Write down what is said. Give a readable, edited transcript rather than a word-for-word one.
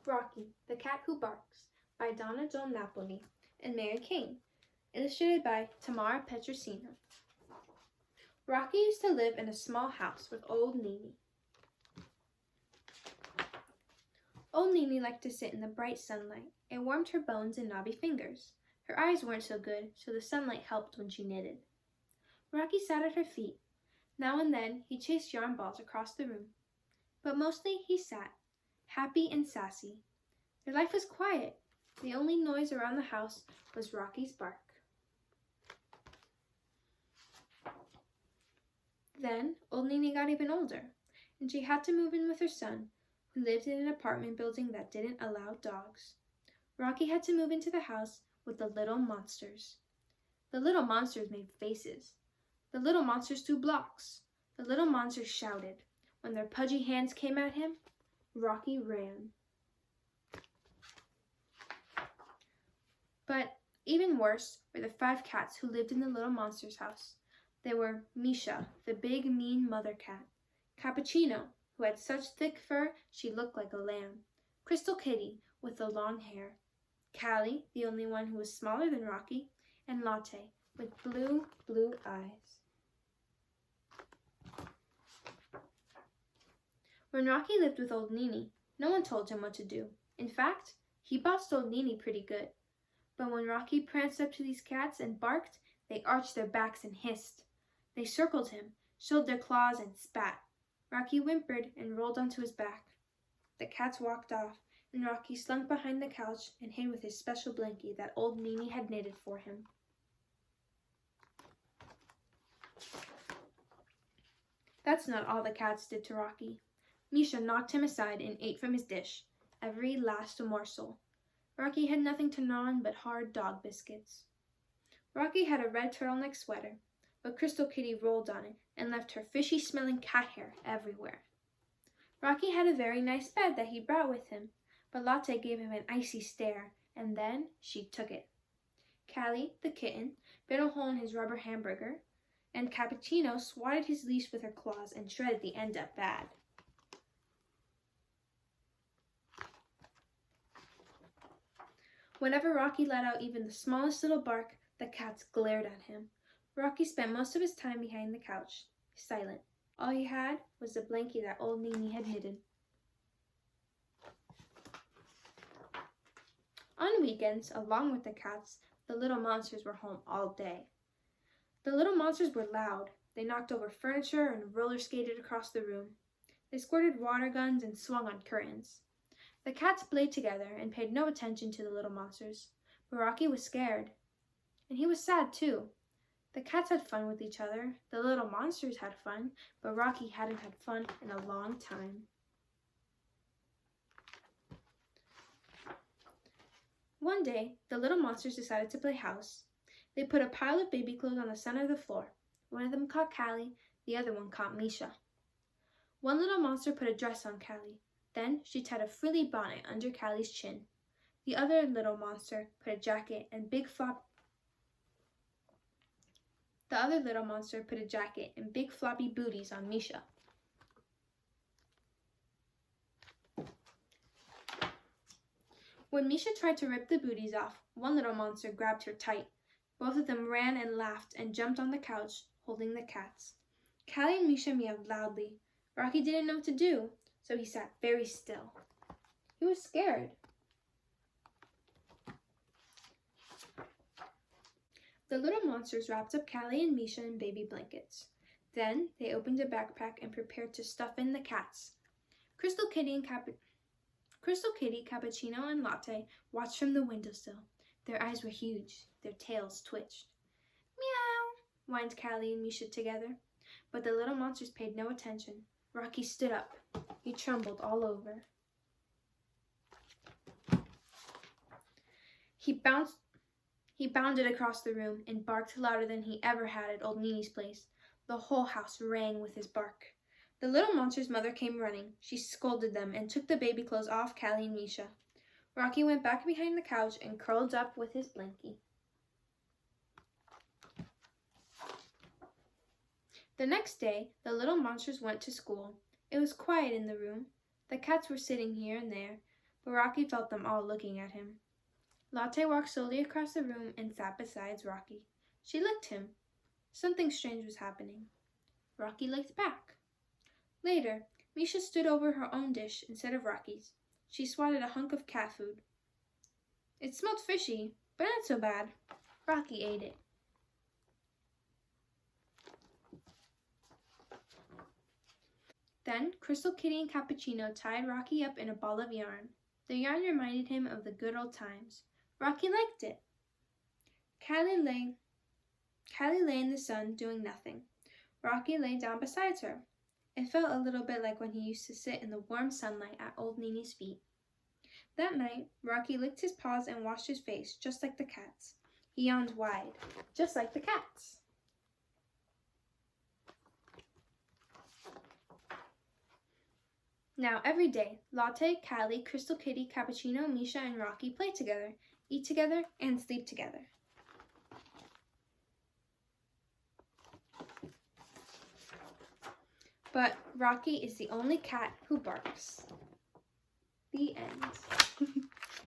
Rocky, the Cat Who Barks by Donna Napoli and Mary Kane. Illustrated by Tamara Petrosino. Rocky used to live in a small house with old Nini. Old Nini liked to sit in the bright sunlight. It warmed her bones and knobby fingers. Her eyes weren't so good, so the sunlight helped when she knitted. Rocky sat at her feet. Now and then he chased yarn balls across the room. But mostly he sat, happy and sassy. Their life was quiet. The only noise around the house was Rocky's bark. Then old Nini got even older, and she had to move in with her son, who lived in an apartment building that didn't allow dogs. Rocky had to move into the house with the little monsters. The little monsters made faces. The little monsters threw blocks. The little monsters shouted. When their pudgy hands came at him, Rocky ran. But even worse were the 5 cats who lived in the little monster's house. They were Misha, the big, mean mother cat; Cappuccino, who had such thick fur she looked like a lamb; Crystal Kitty, with the long hair; Callie, the only one who was smaller than Rocky; and Latte, with blue, blue eyes. When Rocky lived with old Nini, no one told him what to do. In fact, he bossed old Nini pretty good. But when Rocky pranced up to these cats and barked, they arched their backs and hissed. They circled him, showed their claws, and spat. Rocky whimpered and rolled onto his back. The cats walked off, and Rocky slunk behind the couch and hid with his special blankie that old Nini had knitted for him. That's not all the cats did to Rocky. Misha knocked him aside and ate from his dish, every last morsel. Rocky had nothing to gnaw on but hard dog biscuits. Rocky had a red turtleneck sweater, but Crystal Kitty rolled on it and left her fishy-smelling cat hair everywhere. Rocky had a very nice bed that he brought with him, but Latte gave him an icy stare, and then she took it. Callie, the kitten, bit a hole in his rubber hamburger, and Cappuccino swatted his leash with her claws and shredded the end up bad. Whenever Rocky let out even the smallest little bark, the cats glared at him. Rocky spent most of his time behind the couch, silent. All he had was the blankie that old Nini had knitted. On weekends, along with the cats, the little monsters were home all day. The little monsters were loud. They knocked over furniture and roller skated across the room. They squirted water guns and swung on curtains. The cats played together and paid no attention to the little monsters, but Rocky was scared. And he was sad too. The cats had fun with each other, the little monsters had fun, but Rocky hadn't had fun in a long time. One day, the little monsters decided to play house. They put a pile of baby clothes on the center of the floor. One of them caught Callie, the other one caught Misha. One little monster put a dress on Callie. Then she tied a frilly bonnet under Callie's chin. The other little monster put a jacket and big floppy booties on Misha. When Misha tried to rip the booties off, one little monster grabbed her tight. Both of them ran and laughed and jumped on the couch, holding the cats. Callie and Misha meowed loudly. Rocky didn't know what to do, so he sat very still. He was scared. The little monsters wrapped up Callie and Misha in baby blankets. Then they opened a backpack and prepared to stuff in the cats. Crystal Kitty, Cappuccino, and Latte watched from the windowsill. Their eyes were huge. Their tails twitched. Meow, whined Callie and Misha together. But the little monsters paid no attention. Rocky stood up. He trembled all over. He bounded across the room and barked louder than he ever had at old Nini's place. The whole house rang with his bark. The little monster's mother came running. She scolded them and took the baby clothes off Callie and Misha. Rocky went back behind the couch and curled up with his blankie. The next day, the little monsters went to school. It was quiet in the room. The cats were sitting here and there, but Rocky felt them all looking at him. Latte walked slowly across the room and sat beside Rocky. She licked him. Something strange was happening. Rocky licked back. Later, Misha stood over her own dish instead of Rocky's. She swatted a hunk of cat food. It smelled fishy, but not so bad. Rocky ate it. Then Crystal Kitty and Cappuccino tied Rocky up in a ball of yarn. The yarn reminded him of the good old times. Rocky liked it. Callie lay in the sun doing nothing. Rocky lay down beside her. It felt a little bit like when he used to sit in the warm sunlight at old Nini's feet. That night, Rocky licked his paws and washed his face, just like the cat's. He yawned wide, just like the cat's. Now every day, Latte, Callie, Crystal Kitty, Cappuccino, Misha, and Rocky play together, eat together, and sleep together. But Rocky is the only cat who barks. The end.